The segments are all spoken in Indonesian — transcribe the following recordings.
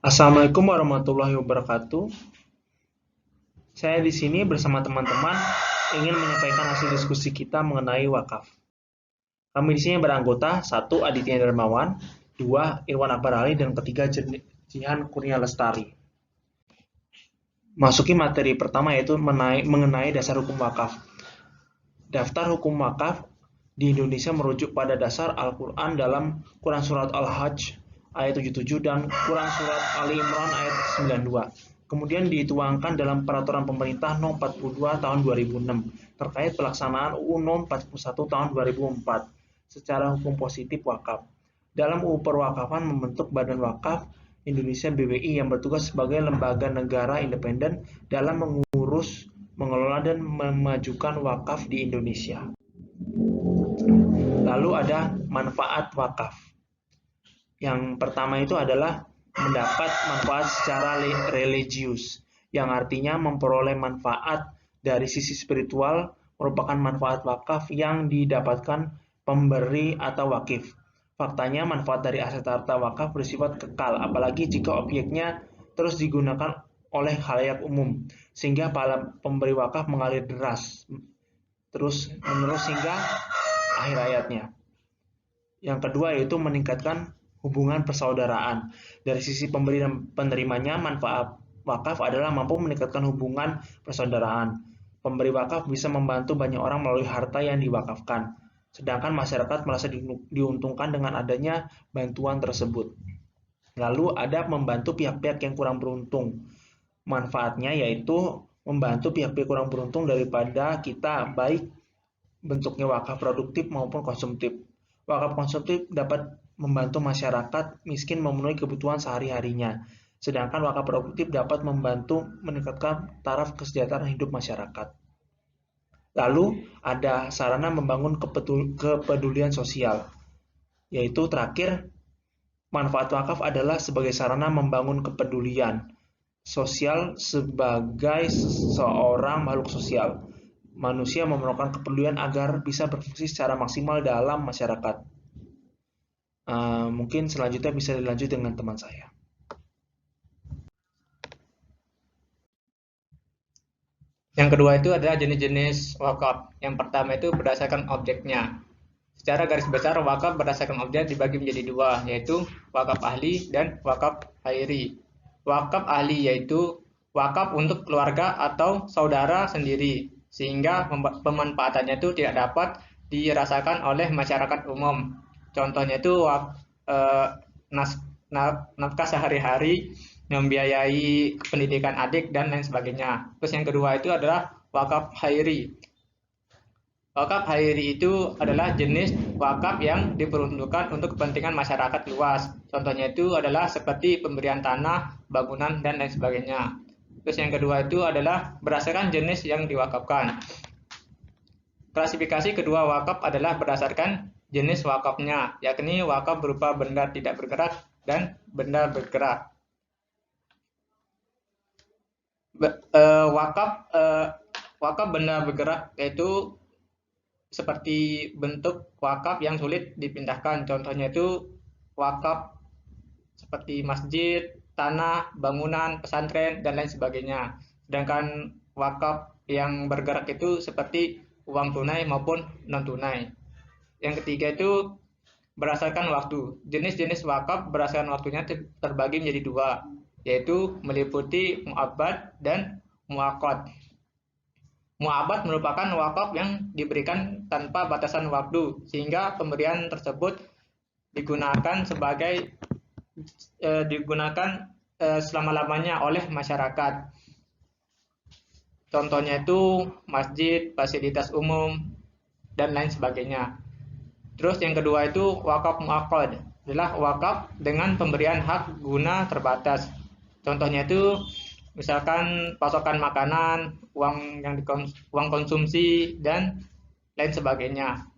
Assalamualaikum warahmatullahi wabarakatuh. Saya di sini bersama teman-teman ingin menyampaikan hasil diskusi kita mengenai wakaf. Kami di sini beranggota satu Aditya Darmawan, dua Irwan Akbar Ali, dan ketiga Jihan Kurnia Lestari. Masuki materi pertama yaitu mengenai dasar hukum wakaf. Daftar hukum wakaf di Indonesia merujuk pada dasar Al-Quran dalam Quran Surat Al-Hajj ayat 77 dan Quran Surat Ali Imran ayat 92. Kemudian dituangkan dalam Peraturan Pemerintah No. 42 Tahun 2006 terkait pelaksanaan UU No. 41 Tahun 2004 secara hukum positif wakaf. Dalam UU Perwakafan membentuk Badan Wakaf Indonesia BWI yang bertugas sebagai lembaga negara independen dalam mengurus, mengelola, dan memajukan wakaf di Indonesia. Lalu ada manfaat wakaf. Yang pertama itu adalah mendapat manfaat secara religius, yang artinya memperoleh manfaat dari sisi spiritual merupakan manfaat wakaf yang didapatkan pemberi atau wakif. Faktanya manfaat dari aset harta wakaf bersifat kekal, apalagi jika objeknya terus digunakan oleh khalayak umum, sehingga para pemberi wakaf mengalir deras terus menerus hingga akhir hayatnya. Yang kedua yaitu meningkatkan hubungan persaudaraan. Dari sisi pemberi dan penerimanya, manfaat wakaf adalah mampu meningkatkan hubungan persaudaraan. Pemberi wakaf bisa membantu banyak orang melalui harta yang diwakafkan, sedangkan masyarakat merasa diuntungkan dengan adanya bantuan tersebut. Lalu ada membantu pihak-pihak yang kurang beruntung. Manfaatnya yaitu membantu pihak-pihak kurang beruntung daripada kita, baik bentuknya wakaf produktif maupun konsumtif. Wakaf konsumtif dapat membantu masyarakat miskin memenuhi kebutuhan sehari-harinya, sedangkan wakaf produktif dapat membantu meningkatkan taraf kesejahteraan hidup masyarakat. Lalu ada sarana membangun kepedulian sosial, yaitu terakhir, manfaat wakaf adalah sebagai sarana membangun kepedulian sosial sebagai seorang makhluk sosial. Manusia memerlukan kepedulian agar bisa berfungsi secara maksimal dalam masyarakat. Mungkin selanjutnya bisa dilanjut dengan teman saya. Yang kedua itu adalah jenis-jenis wakaf. Yang pertama itu berdasarkan objeknya. Secara garis besar, wakaf berdasarkan objek dibagi menjadi dua, yaitu wakaf ahli dan wakaf khairi. Wakaf ahli yaitu wakaf untuk keluarga atau saudara sendiri, sehingga pemanfaatannya itu tidak dapat dirasakan oleh masyarakat umum. Contohnya itu nafkah sehari-hari, membiayai pendidikan adik, dan lain sebagainya. Terus yang kedua itu adalah wakaf khairi. Wakaf khairi itu adalah jenis wakaf yang diperuntukkan untuk kepentingan masyarakat luas. Contohnya itu adalah seperti pemberian tanah, bangunan, dan lain sebagainya. Terus yang kedua itu adalah berdasarkan jenis yang diwakafkan. Klasifikasi kedua wakaf adalah berdasarkan jenis wakafnya, yakni wakaf berupa benda tidak bergerak dan benda bergerak. Wakaf benda bergerak yaitu seperti bentuk wakaf yang sulit dipindahkan. Contohnya itu wakaf seperti masjid, tanah, bangunan, pesantren, dan lain sebagainya. Sedangkan wakaf yang bergerak itu seperti uang tunai maupun non tunai. Yang ketiga itu berdasarkan waktu. Jenis-jenis wakaf berdasarkan waktunya terbagi menjadi dua, yaitu meliputi mu'abbad dan mu'aqqad. Mu'abbad merupakan wakaf yang diberikan tanpa batasan waktu, sehingga pemberian tersebut digunakan selama-lamanya oleh masyarakat. Contohnya itu masjid, fasilitas umum, dan lain sebagainya. Terus yang kedua itu wakaf muaqqad, adalah wakaf dengan pemberian hak guna terbatas. Contohnya itu misalkan pasokan makanan, uang konsumsi, dan lain sebagainya.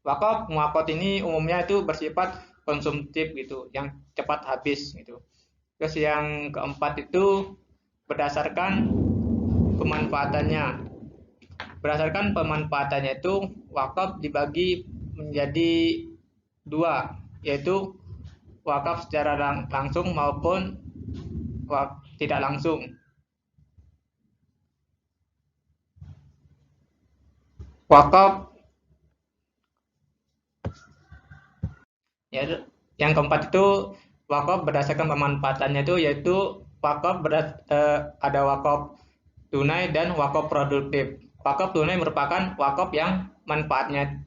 Wakaf muaqqad ini umumnya itu bersifat konsumtif gitu, yang cepat habis gitu. Terus yang keempat itu berdasarkan pemanfaatannya. Berdasarkan pemanfaatannya itu wakaf dibagi menjadi dua, yaitu wakaf secara langsung maupun tidak langsung. Wakaf ya, yang keempat itu wakaf berdasarkan pemanfaatannya itu yaitu ada wakaf tunai dan wakaf produktif. Wakaf tunai merupakan wakaf yang manfaatnya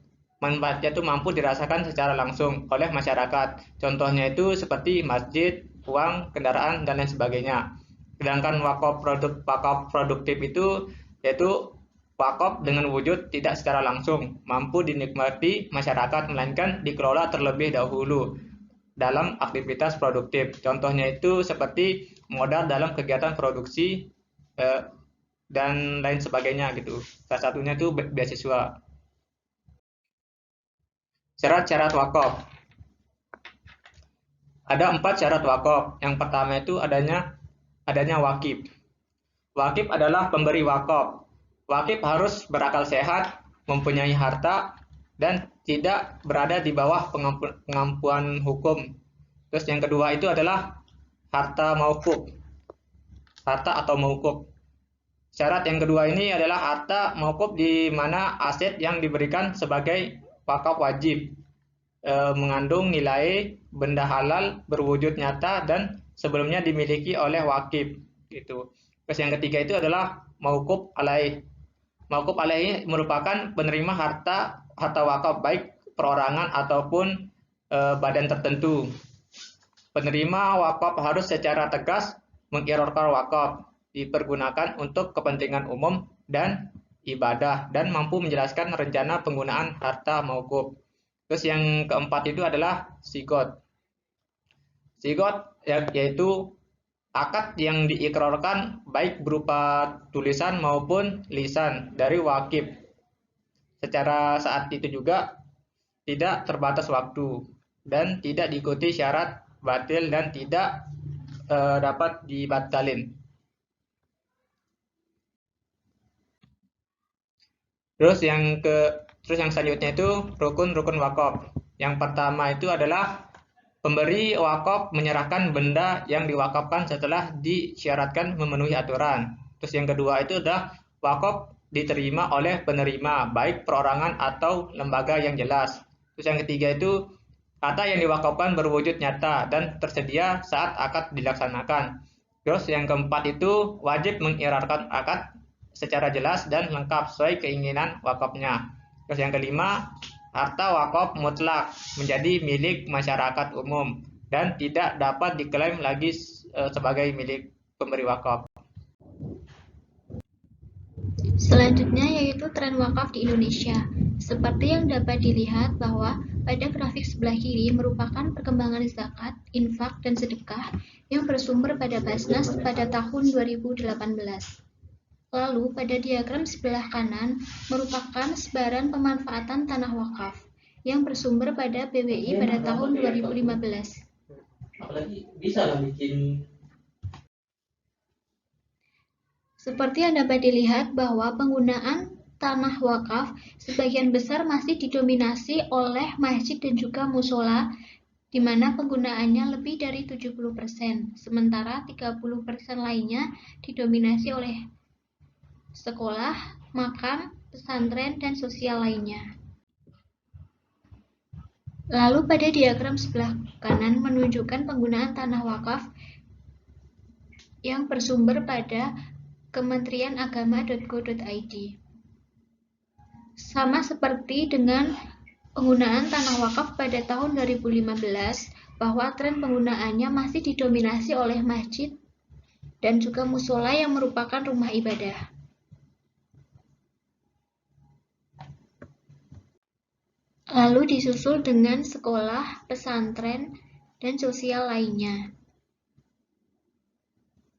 itu mampu dirasakan secara langsung oleh masyarakat. Contohnya itu seperti masjid, uang, kendaraan, dan lain sebagainya. Sedangkan wakaf produktif itu yaitu wakaf dengan wujud tidak secara langsung, mampu dinikmati masyarakat, melainkan dikelola terlebih dahulu dalam aktivitas produktif. Contohnya itu seperti modal dalam kegiatan produksi dan lain sebagainya gitu. Salah satunya itu beasiswa. Syarat-syarat wakaf. Ada 4 syarat wakaf. Yang pertama itu adanya wakif. Wakif adalah pemberi wakaf. Wakif harus berakal sehat, mempunyai harta, dan tidak berada di bawah pengampuan hukum. Terus yang kedua itu adalah harta mauquf. Harta atau mauquf. Syarat yang kedua ini adalah harta mauquf di mana aset yang diberikan sebagai wakaf wajib mengandung nilai benda halal berwujud nyata dan sebelumnya dimiliki oleh wakif gitu. Terus yang ketiga itu adalah mauquf alaih. Mauquf alaih merupakan penerima harta wakaf baik perorangan ataupun badan tertentu. Penerima wakaf harus secara tegas mengirorkan wakaf dipergunakan untuk kepentingan umum dan ibadah dan mampu menjelaskan rencana penggunaan harta mauquf. Terus yang keempat itu adalah sigot. Sigot yaitu akad yang diikrarkan baik berupa tulisan maupun lisan dari wakif. Secara saat itu juga tidak terbatas waktu dan tidak diikuti syarat batil dan tidak dapat dibatalin. Terus yang selanjutnya itu rukun wakaf. Yang pertama itu adalah pemberi wakaf menyerahkan benda yang diwakafkan setelah disyaratkan memenuhi aturan. Terus yang kedua itu adalah wakaf diterima oleh penerima, baik perorangan atau lembaga yang jelas. Terus yang ketiga itu harta yang diwakafkan berwujud nyata dan tersedia saat akad dilaksanakan. Terus yang keempat itu wajib mengirarkan akad secara jelas dan lengkap sesuai keinginan wakafnya. Terus yang kelima, harta wakaf mutlak menjadi milik masyarakat umum dan tidak dapat diklaim lagi sebagai milik pemberi wakaf. Selanjutnya yaitu tren wakaf di Indonesia. Seperti yang dapat dilihat bahwa pada grafik sebelah kiri merupakan perkembangan zakat, infak, dan sedekah yang bersumber pada Basnas pada tahun 2018. Lalu pada diagram sebelah kanan merupakan sebaran pemanfaatan tanah wakaf yang bersumber pada PWI pada tahun 2015. Apalagi bisa lah bikin. Seperti yang dapat dilihat bahwa penggunaan tanah wakaf sebagian besar masih didominasi oleh masjid dan juga musola, di mana penggunaannya lebih dari 70%, sementara 30% lainnya didominasi oleh sekolah, makam, pesantren, dan sosial lainnya. Lalu pada diagram sebelah kanan menunjukkan penggunaan tanah wakaf yang bersumber pada Kementerian Agama.go.id. Sama seperti dengan penggunaan tanah wakaf pada tahun 2015, bahwa tren penggunaannya masih didominasi oleh masjid dan juga musola yang merupakan rumah ibadah. Lalu disusul dengan sekolah, pesantren, dan sosial lainnya.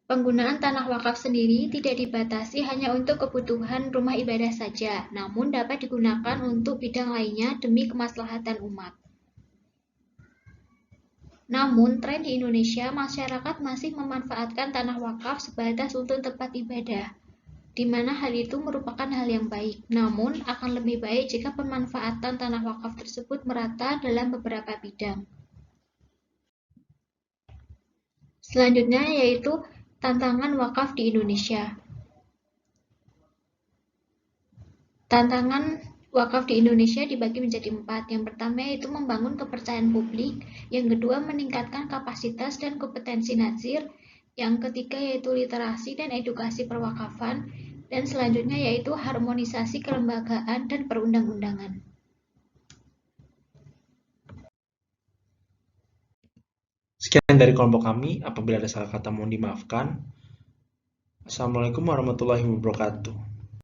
Penggunaan tanah wakaf sendiri tidak dibatasi hanya untuk kebutuhan rumah ibadah saja, namun dapat digunakan untuk bidang lainnya demi kemaslahatan umat. Namun, tren di Indonesia, masyarakat masih memanfaatkan tanah wakaf sebatas untuk tempat ibadah, di mana hal itu merupakan hal yang baik. Namun, akan lebih baik jika pemanfaatan tanah wakaf tersebut merata dalam beberapa bidang. Selanjutnya yaitu tantangan wakaf di Indonesia. Tantangan wakaf di Indonesia dibagi menjadi 4. Yang pertama yaitu membangun kepercayaan publik, yang kedua meningkatkan kapasitas dan kompetensi nazir, yang ketiga yaitu literasi dan edukasi perwakafan, dan selanjutnya yaitu harmonisasi kelembagaan dan perundang-undangan. Sekian dari kelompok kami. Apabila ada salah kata mohon dimaafkan. Assalamualaikum warahmatullahi wabarakatuh.